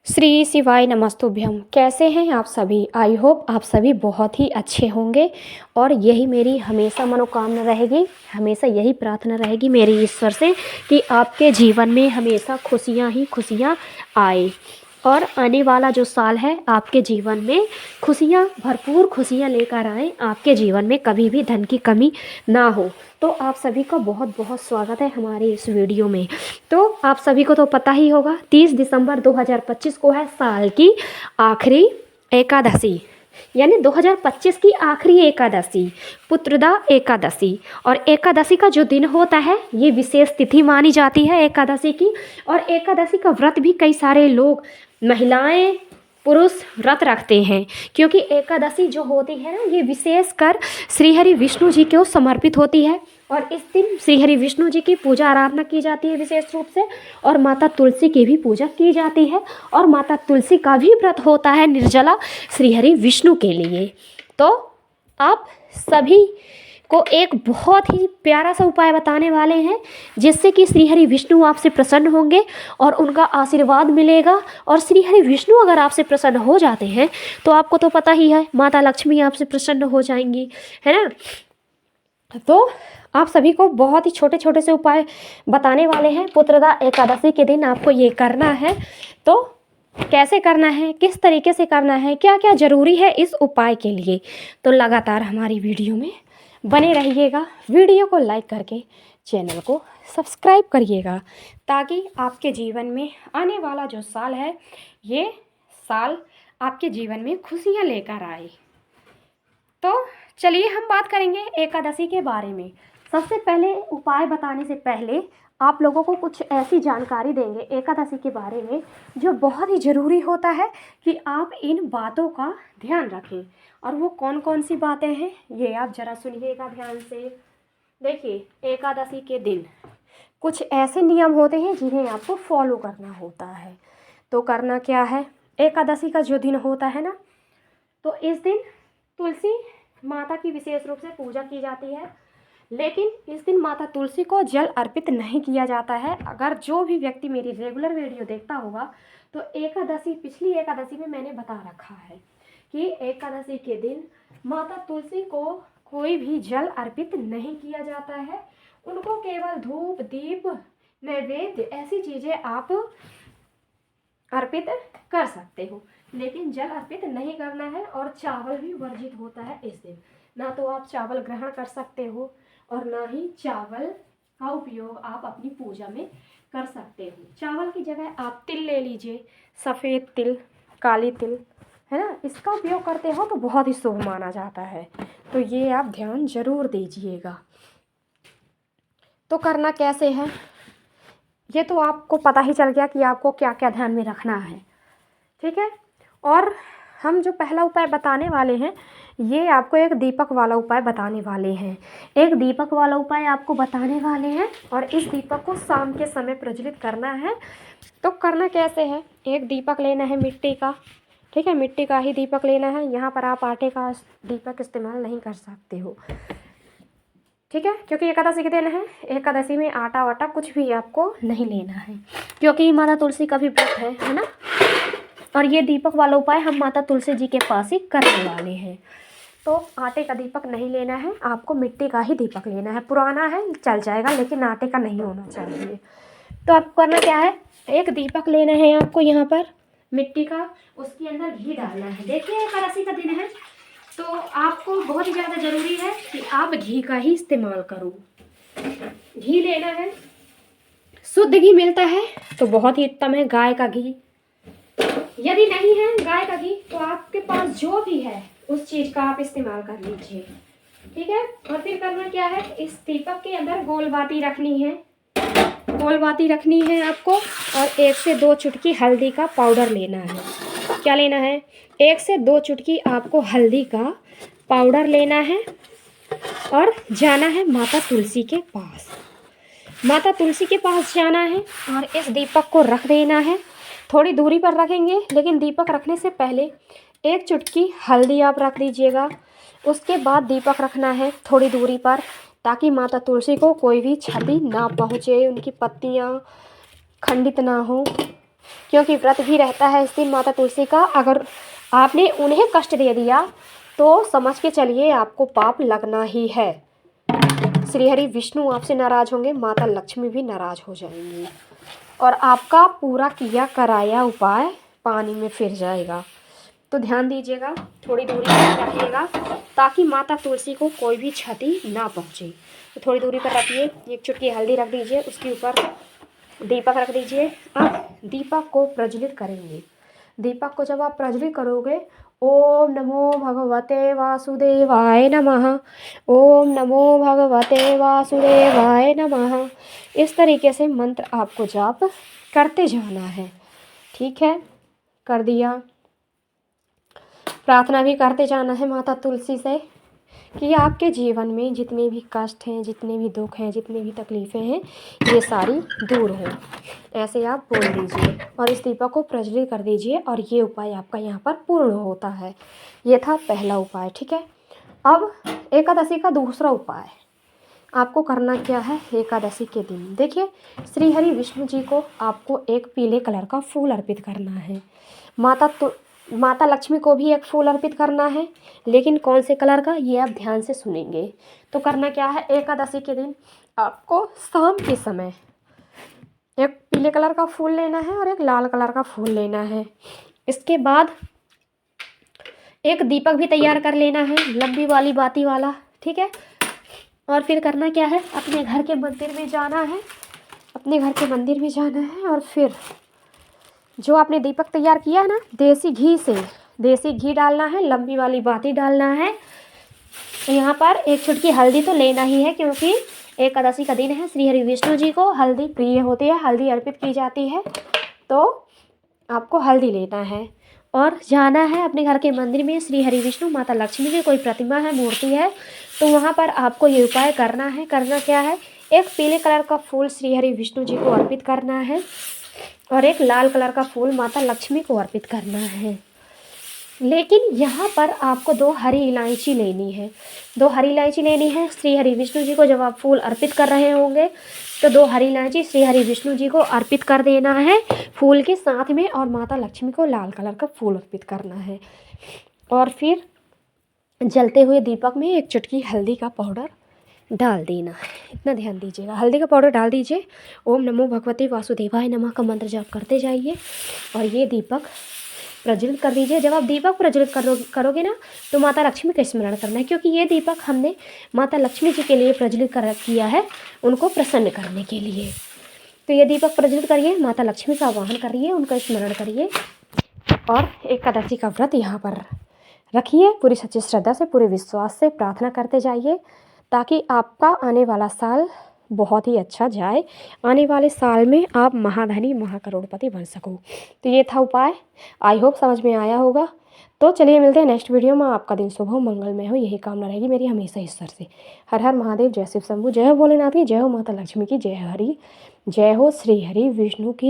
श्री शिवाय नमस्तुभ्यम। कैसे हैं आप सभी? आई होप आप सभी बहुत ही अच्छे होंगे और यही मेरी हमेशा मनोकामना रहेगी, हमेशा यही प्रार्थना रहेगी मेरी ईश्वर से कि आपके जीवन में हमेशा खुशियां ही खुशियां आए और आने वाला जो साल है आपके जीवन में खुशियां, भरपूर खुशियां लेकर आए। आपके जीवन में कभी भी धन की कमी ना हो। तो आप सभी का बहुत बहुत स्वागत है हमारे इस वीडियो में। तो आप सभी को तो पता ही होगा 30 दिसंबर 2025 को है साल की आखिरी एकादशी, यानी 2025 की आखिरी एकादशी, पुत्रदा एकादशी। और एकादशी का जो दिन होता है ये विशेष तिथि मानी जाती है एकादशी की। और एकादशी का व्रत भी कई सारे लोग, महिलाएं, पुरुष व्रत रखते हैं, क्योंकि एकादशी जो होती है ना ये विशेषकर श्री हरि विष्णु जी को समर्पित होती है। और इस दिन श्री हरि विष्णु जी की पूजा आराधना की जाती है विशेष रूप से, और माता तुलसी की भी पूजा की जाती है। और माता तुलसी का भी व्रत होता है निर्जला श्री हरि विष्णु के लिए। तो आप सभी को एक बहुत ही प्यारा सा उपाय बताने वाले हैं जिससे कि श्री हरि विष्णु आपसे प्रसन्न होंगे और उनका आशीर्वाद मिलेगा। और श्री हरि विष्णु अगर आपसे प्रसन्न हो जाते हैं तो आपको तो पता ही है माता लक्ष्मी आपसे प्रसन्न हो जाएंगी, है ना। तो आप सभी को बहुत ही छोटे छोटे से उपाय बताने वाले हैं। पुत्रदा एकादशी के दिन आपको ये करना है। तो कैसे करना है, किस तरीके से करना है, क्या क्या ज़रूरी है इस उपाय के लिए, तो लगातार हमारी वीडियो में बने रहिएगा। वीडियो को लाइक करके चैनल को सब्सक्राइब करिएगा ताकि आपके जीवन में आने वाला जो साल है ये साल आपके जीवन में खुशियाँ लेकर आए। तो चलिए हम बात करेंगे एकादशी के बारे में। सबसे पहले उपाय बताने से पहले आप लोगों को कुछ ऐसी जानकारी देंगे एकादशी के बारे में जो बहुत ही ज़रूरी होता है कि आप इन बातों का ध्यान रखें। और वो कौन कौन सी बातें हैं ये आप ज़रा सुनिएगा ध्यान से। देखिए, एकादशी के दिन कुछ ऐसे नियम होते हैं जिन्हें आपको फॉलो करना होता है। तो करना क्या है, एकादशी का जो दिन होता है ना, तो इस दिन तुलसी माता की विशेष रूप से पूजा की जाती है। लेकिन इस दिन माता तुलसी को जल अर्पित नहीं किया जाता है। अगर जो भी व्यक्ति मेरी रेगुलर वीडियो देखता होगा तो एकादशी, पिछली एकादशी में मैंने बता रखा है कि एकादशी के दिन माता तुलसी को कोई भी जल अर्पित नहीं किया जाता है। उनको केवल धूप, दीप, नैवेद्य ऐसी चीज़ें आप अर्पित कर सकते हो, लेकिन जल अर्पित नहीं करना है। और चावल भी वर्जित होता है इस दिन। ना तो आप चावल ग्रहण कर सकते हो और ना ही चावल का उपयोग आप अपनी पूजा में कर सकते हो। चावल की जगह आप तिल ले लीजिए, सफ़ेद तिल, काली तिल, है ना, इसका उपयोग करते हो तो बहुत ही शुभ माना जाता है। तो ये आप ध्यान ज़रूर दीजिएगा। तो करना कैसे है ये तो आपको पता ही चल गया कि आपको क्या क्या ध्यान में रखना है, ठीक है। और हम जो पहला उपाय बताने वाले हैं ये आपको एक दीपक वाला उपाय बताने वाले हैं। एक दीपक वाला उपाय आपको बताने वाले हैं और इस दीपक को शाम के समय प्रज्वलित करना है। तो करना कैसे है, एक दीपक लेना है मिट्टी का, ठीक है, मिट्टी का ही दीपक लेना है। यहाँ पर आप आटे का दीपक इस्तेमाल नहीं कर सकते हो, ठीक है, क्योंकि एकादशी के दिन है। एकादशी में आटा वाटा कुछ भी आपको नहीं लेना है क्योंकि माता तुलसी का भी व्रत है ना। और ये दीपक वाला उपाय हम माता तुलसी जी के पास ही करने वाले हैं। तो आटे का दीपक नहीं लेना है, आपको मिट्टी का ही दीपक लेना है। पुराना है चल जाएगा लेकिन आटे का नहीं होना चाहिए। तो आपको करना क्या है, एक दीपक लेना है आपको यहाँ पर मिट्टी का, उसके अंदर घी डालना है। देखिए एकादशी का दिन है तो आपको बहुत ही ज़्यादा ज़रूरी है कि आप घी का ही इस्तेमाल करो। घी लेना है, शुद्ध घी मिलता है तो बहुत ही उत्तम है, गाय का घी। यदि नहीं है गाय का घी तो आपके पास जो भी है उस चीज़ का आप इस्तेमाल कर लीजिए, ठीक है। और फिर करना क्या है, इस दीपक के अंदर गोल बाती रखनी है, गोल बाती रखनी है आपको। और 1 से 2 चुटकी हल्दी का पाउडर लेना है। क्या लेना है, 1 से 2 चुटकी आपको हल्दी का पाउडर लेना है और जाना है माता तुलसी के पास। माता तुलसी के पास जाना है और इस दीपक को रख देना है। थोड़ी दूरी पर रखेंगे लेकिन दीपक रखने से पहले 1 चुटकी हल्दी आप रख दीजिएगा। उसके बाद दीपक रखना है थोड़ी दूरी पर ताकि माता तुलसी को कोई भी क्षति ना पहुँचे, उनकी पत्तियाँ खंडित ना हो, क्योंकि व्रत भी रहता है इस दिन माता तुलसी का। अगर आपने उन्हें कष्ट दे दिया तो समझ के चलिए आपको पाप लगना ही है। श्री हरि विष्णु आपसे नाराज़ होंगे, माता लक्ष्मी भी नाराज़ हो जाएंगी और आपका पूरा किया कराया उपाय पानी में फिर जाएगा। तो ध्यान दीजिएगा, थोड़ी दूरी पर रखिएगा ताकि माता तुलसी को कोई भी क्षति ना पहुँचे। तो थोड़ी दूरी पर रखिए, एक चुटकी हल्दी रख दीजिए, उसके ऊपर दीपक रख दीजिए। अब दीपक को प्रज्वलित करेंगे। दीपक को जब आप प्रज्वलित करोगे, ओम नमो भगवते वासुदेवाय नमः, ओम नमो भगवते वासुदेवाय नमः, इस तरीके से मंत्र आपको जाप करते जाना है। ठीक है, कर दिया। प्रार्थना भी करते जाना है माता तुलसी से कि आपके जीवन में जितने भी कष्ट हैं, जितने भी दुख हैं, जितनी भी तकलीफ़ें हैं, ये सारी दूर हों। ऐसे आप बोल दीजिए और इस दीपक को प्रज्वलित कर दीजिए और ये उपाय आपका यहाँ पर पूर्ण होता है। ये था पहला उपाय। ठीक है, अब एकादशी का दूसरा उपाय आपको करना क्या है। एकादशी के दिन देखिए, श्री हरि विष्णु जी को आपको एक पीले कलर का फूल अर्पित करना है। माता लक्ष्मी को भी एक फूल अर्पित करना है, लेकिन कौन से कलर का ये आप ध्यान से सुनेंगे। तो करना क्या है, एकादशी के दिन आपको शाम के समय एक पीले कलर का फूल लेना है और एक लाल कलर का फूल लेना है। इसके बाद एक दीपक भी तैयार कर लेना है, लंबी वाली बाती वाला। ठीक है, और फिर करना क्या है, अपने घर के मंदिर में जाना है, अपने घर के मंदिर में जाना है और फिर जो आपने दीपक तैयार किया है ना, देसी घी से देसी घी डालना है, लंबी वाली बाती डालना है। यहाँ पर एक चुटकी हल्दी तो लेना ही है, क्योंकि एकादशी का दिन है, श्री हरि विष्णु जी को हल्दी प्रिय होती है, हल्दी अर्पित की जाती है, तो आपको हल्दी लेना है और जाना है अपने घर के मंदिर में। श्री हरि विष्णु माता लक्ष्मी की कोई प्रतिमा है, मूर्ति है, तो वहाँ पर आपको ये उपाय करना है। करना क्या है, एक पीले कलर का फूल श्री हरि विष्णु जी को अर्पित करना है और एक लाल कलर का फूल माता लक्ष्मी को अर्पित करना है। लेकिन यहाँ पर आपको 2 हरी इलायची लेनी है। 2 हरी इलायची लेनी है। श्री हरि विष्णु जी को जब आप फूल अर्पित कर रहे होंगे तो 2 हरी इलायची श्री हरि विष्णु जी को अर्पित कर देना है फूल के साथ में, और माता लक्ष्मी को लाल कलर का फूल अर्पित करना है। और फिर जलते हुए दीपक में एक चुटकी हल्दी का पाउडर डाल देना है। इतना ध्यान दीजिएगा, हल्दी का पाउडर डाल दीजिए। ओम नमो भगवते वासुदेवाय नमः का मंत्र जाप करते जाइए और ये दीपक प्रज्वलित कर दीजिए। जब आप दीपक प्रज्वलित करोगे ना, तो माता लक्ष्मी का स्मरण करना है, क्योंकि ये दीपक हमने माता लक्ष्मी जी के लिए प्रज्वलित किया है, उनको प्रसन्न करने के लिए। तो ये दीपक प्रज्वलित करिए, माता लक्ष्मी का आवाहन करिए, उनका स्मरण करिए और एकादशी का व्रत यहाँ पर रखिए। पूरी सच्ची श्रद्धा से, पूरे विश्वास से प्रार्थना करते जाइए ताकि आपका आने वाला साल बहुत ही अच्छा जाए, आने वाले साल में आप महाधनी महाकरोड़पति बन सको। तो ये था उपाय, आई होप समझ में आया होगा। तो चलिए मिलते हैं नेक्स्ट वीडियो में। आपका दिन शुभ हो, मंगलमय हो, यही कामना रहेगी मेरी हमेशा ईश्वर से। हर हर महादेव, जय शिव शंभू, जय हो भोलेनाथ की, जय हो माता लक्ष्मी की, जय हरि, जय हो श्री हरि विष्णु की।